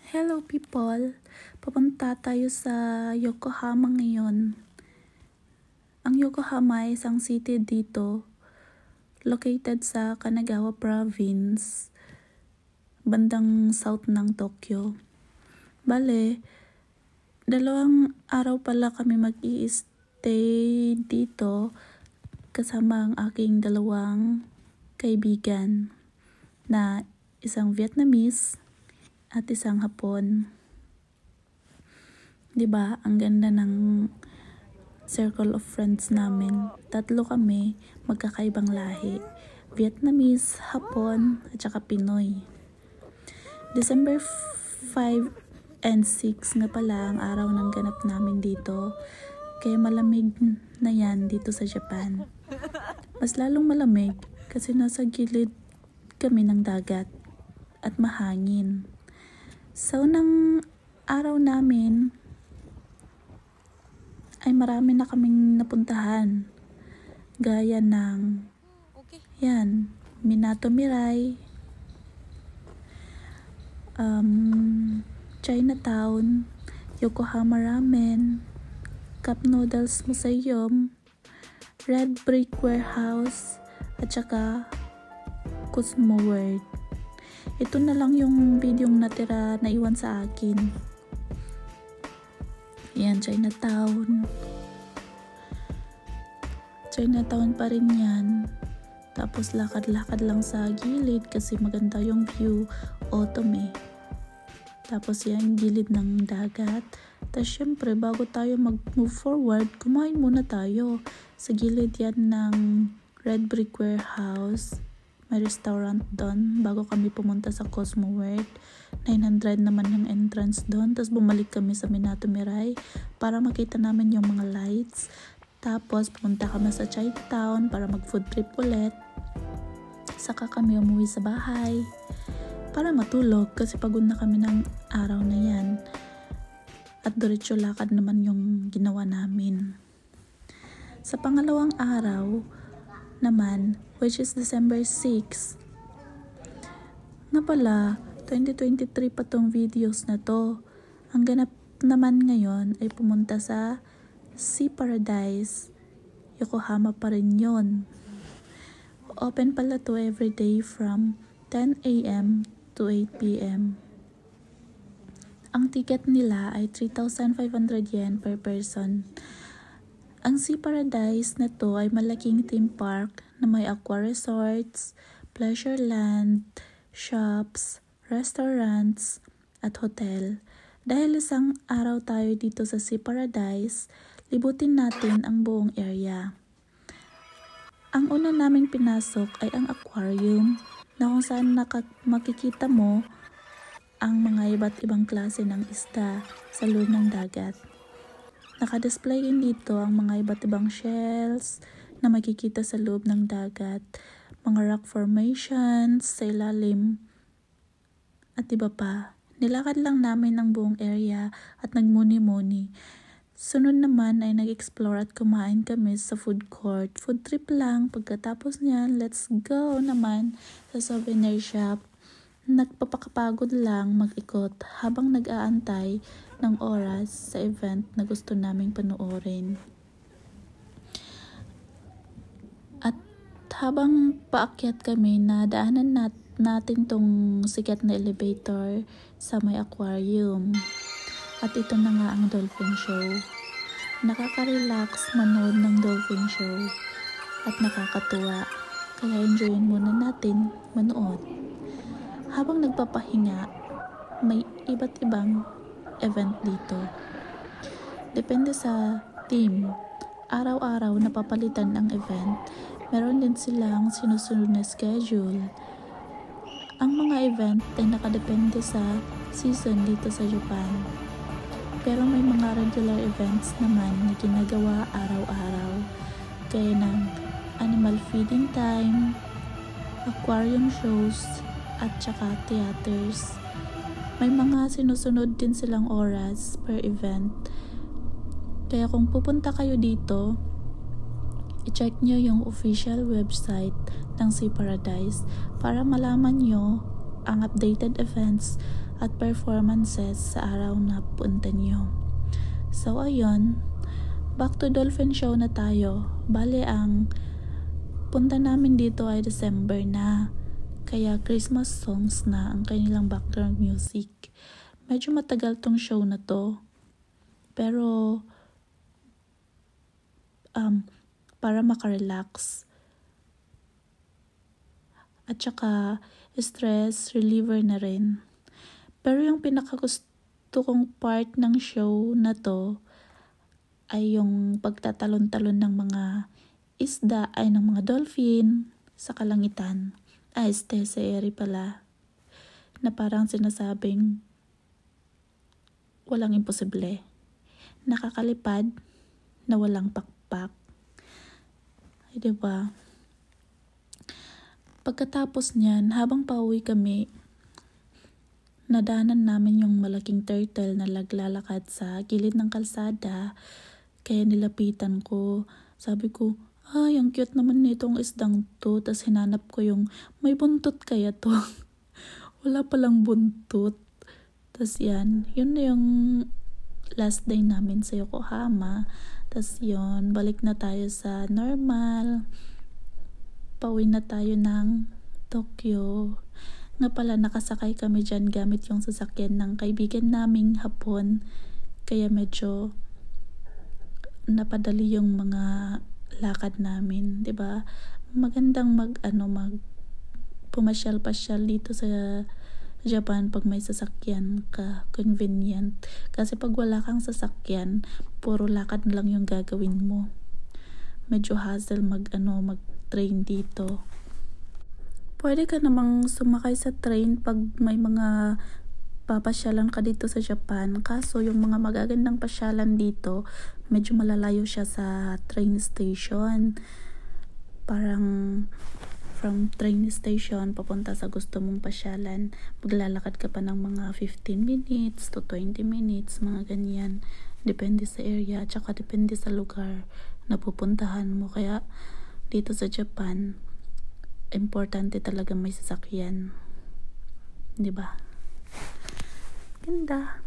Hello people! Papunta tayo sa Yokohama ngayon. Ang Yokohama ay isang city dito, located sa Kanagawa Province, bandang south ng Tokyo. Bale, 2 araw pala kami mag-i-stay dito kasama ang aking 2 kaibigan na isang Vietnamese at isang Hapon. 'Di ba? Ang ganda ng circle of friends namin. 3 kami, magkakaibang lahi. Vietnamese, Hapon, at saka Pinoy. December 5 and 6 nga pala ang araw ng ganap namin dito. Kaya malamig na yan dito sa Japan. Mas lalong malamig kasi nasa gilid kami ng dagat at mahangin. Sa unang araw namin ay marami na kaming napuntahan. Gaya ng Minato Mirai, Chinatown, Yokohama Ramen, Cup Noodles Museum, Red Brick Warehouse, at saka Cosmo World. Ito na lang yung videong natira na iwan sa akin. Yan, Chinatown. Chinatown pa rin yan. Tapos lakad-lakad lang sa gilid kasi maganda yung view. Autumn eh. Tapos yan, gilid ng dagat. Tapos syempre, bago tayo mag-move forward, kumain muna tayo. Sa gilid yan ng Red Brick Warehouse. May restaurant doon bago kami pumunta sa Cosmo World. 900 naman yung entrance doon. Tapos bumalik kami sa Minato Mirai para makita namin yung mga lights. Tapos pumunta kami sa Chinatown para mag food trip ulit. Saka kami umuwi sa bahay para matulog kasi pagod na kami ng araw na yan. At diretso lakad naman yung ginawa namin. Sa pangalawang araw naman, which is December 6. Nga pala, 2023 pa tong videos na to. Ang ganap naman ngayon ay pumunta sa Sea Paradise. Yokohama pa rin yun. Open pala to everyday from 10 a.m. to 8 p.m. Ang ticket nila ay 3,500 yen per person. Ang Sea Paradise na to ay malaking theme park na may aqua resorts, pleasure land, shops, restaurants, at hotel. Dahil isang araw tayo dito sa Sea Paradise, libutin natin ang buong area. Ang una naming pinasok ay ang aquarium na kung saan makikita mo ang mga iba't ibang klase ng isda sa loob ng dagat. Naka-display din dito ang mga iba't ibang shells na makikita sa loob ng dagat, mga rock formations sa ilalim, at iba pa. Nilakad lang namin ang buong area at nagmuni-muni. Sunod naman ay nag-explore at kumain kami sa food court. Food trip lang. Pagkatapos niyan, let's go naman sa souvenir shop. Nagpapakapagod lang mag-ikot habang nag-aantay ng oras sa event na gusto naming panoorin. At habang paakyat kami, nadaanan natin tong sikat na elevator sa may aquarium. At ito na nga ang dolphin show. Nakaka-relax manood ng dolphin show at nakakatuwa. Kaya enjoyin muna natin manood. Habang nagpapahinga, may iba't ibang event dito. Depende sa team. Araw-araw napapalitan ang event. Meron din silang sinusunod na schedule. Ang mga event ay nakadepende sa season dito sa Japan. Pero may mga regular events naman na ginagawa araw-araw. Gaya ng animal feeding time, aquarium shows, at saka theaters. May mga sinusunod din silang oras per event. Kaya kung pupunta kayo dito, i-check nyo yung official website ng Sea Paradise para malaman nyo ang updated events at performances sa araw na punta niyo. So ayun, back to Dolphin Show na tayo. Bale, ang punta namin dito ay December na, kaya Christmas songs na ang kanilang background music. Medyo matagal tong show na to, pero para makarelax at saka stress reliever na rin. Pero yung pinakagusto kong part ng show na to ay yung pagtatalon-talon ng mga isda ay ng mga dolphin sa kalangitan. Sa ere pala, na parang sinasabing walang imposible, nakakalipad na walang pakpak. Ay, diba? Pagkatapos niyan, habang pauwi kami, nadaanan namin yung malaking turtle na naglalakad sa gilid ng kalsada. Kaya nilapitan ko. Sabi ko, ay, ang cute naman nitong isdang to. Tapos hinanap ko yung, may buntot kaya to? Wala palang buntot. Tapos yun na yung last day namin sa Yokohama. Tapos yun, balik na tayo sa normal. Pauwi na tayo ng Tokyo. Nga pala, nakasakay kami dyan gamit yung sasakyan ng kaibigan naming Hapon. Kaya medyo napadali yung mga lakad namin, 'di ba? Magandang pumasyal-pasyal dito sa Japan pag may sasakyan ka, convenient. Kasi pag wala kang sasakyan, puro lakad na lang yung gagawin mo. Medyo hassle mag-train dito. Pwede ka namang sumakay sa train pag may mga papasyalan ka dito sa Japan. Kaso yung mga magagandang pasyalan dito, medyo malalayo siya sa train station. Parang from train station papunta sa gusto mong pasyalan, maglalakad ka pa ng mga 15 minutes to 20 minutes, mga ganyan. Depende sa area, tsaka depende sa lugar na pupuntahan mo. Kaya dito sa Japan, importante talaga may sasakyan. 'Di ba? Ganda.